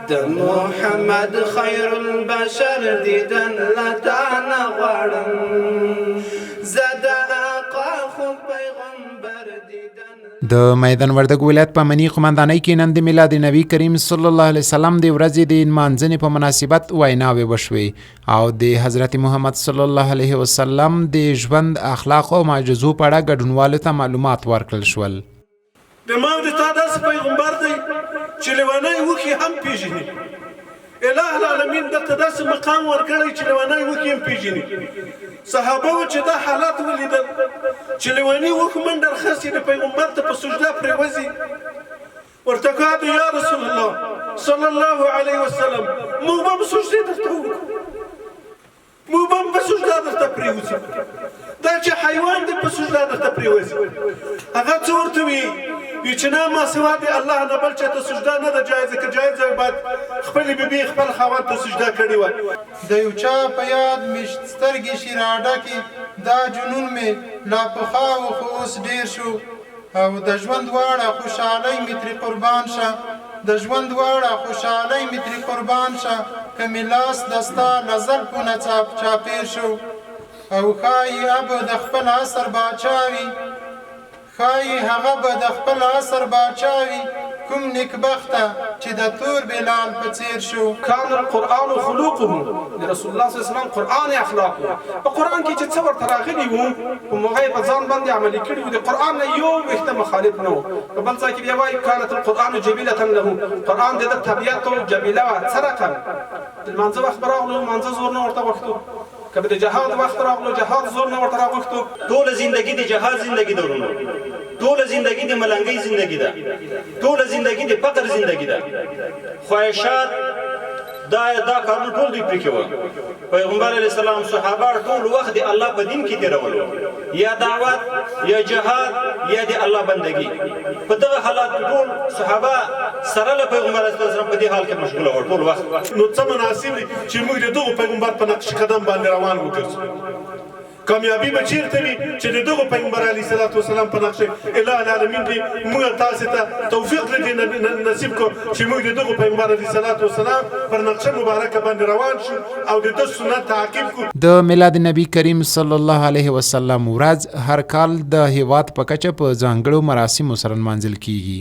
د محمد خیر البشر دیدن لتانا غواړم زه د آقا خوږ پیغمبر دیدن. د میدان وردګ ولایت په منی قومندانۍ کې نن د میلاد نبی کریم صلی الله علیه وسلم د ورځې د نمانځنې په مناسبت ویناوې وشوې او د حضرت محمد صلی الله علیه وسلم د ژوند اخلاق او معجزو په اړه ګډونوالو ته معلومات ورکړل شول. د ما د تا داسې پیغمبر دی چې لیونی وکي هم پیژني. اله العالمین درته داسې مقام ورکړی چې لیونی وکي هم پیژني. صحابه و چې دا حالات ولیدل چې لیونی وکي منډر خسي د پیغمبر ته په سجده پرېوځي ورته کاده یا رسول الله صلی الله علیه وسلم موږ به هم سجدې درته وکړو، موږ به هم په سجده درته پرېوځو. دا چې حیوان دی په سجده درته پرېوځي هغه څه ورته وي چې نه ما سوا د الله نه بل چاته سجده نه ده جایزه، که جایزه وي باید خپلې بیبي خپل خاوند ته سجده کړې وای. د یو چا په یاد مې سترګې شي راډکې دا جنون مې لا پخوا و خو اوس ډېر شو او د ژوند واړه خوشحالۍ مې ترې قربان شه، د ژوند واړه خوشحالۍ مې ترې قربان شه که مې لاس د ستا له زلفو نه چاپېر شو او ښایي ابه د خپل عصر باچا وي، ښایي هغه به د خپل عصر باچا وي کوم نیکبخته چې د تور بلال په څیر شو. کان القرآن خلوقه د رسول الله صلی الله علیه وسلم قرآن اخلاق په قرآن کې چې څه ورته راغلي وو په هغه په ځان باندې عملي کړي وو. د قرآن نه یو وخت مخالف نه وو. په بل ځای کې بیا وایي کانت القرآن جبیلة له، قرآن د طبیعت او جبیله وه. څه رقم د لمانځه وخت به راغلو لمانځه زور نه ورته غوښتو، که د جهاد وخت راغلو جهاد زور نه ورته راغوښتو. ټوله زندگی د جهاد زندگی درونو، ټوله زندگی د ملنګۍ زندگی ده، ټوله زندگی د فقر زندگی ده. خواهشات دا کارونه ټول دوی پرې کوي. پیغمبر علیه السلام صحابه ټول وخت د الله په دین کې تېرولو، یا دعوت یا جهاد یا د الله بندگی. په دغه حالات کې ټول صحابه سره له پیغمبر علیه السلام په دې حال کې مشغوله وو ټول وخت. نو څه مناسب دي چې موږ د دغه پیغمبر په نقش قدم باندې روان وګرځو. کامیابی به چیرته وي چې د دغه پیغمبر علیه السلام په نقش اله العالمین دې موږ تاسو ته توفیق دې نصیب کو چې موږ د دغه پیغمبر علیه السلام پر نقشه مبارکه باندې روان شو او د ده سنت تعقیب کو. د میلاد نبی کریم صلی الله علیه وسلم ورځ هر کال د هیواد په کچه په ځانګړو مراسمو سره نمانځل کیږي.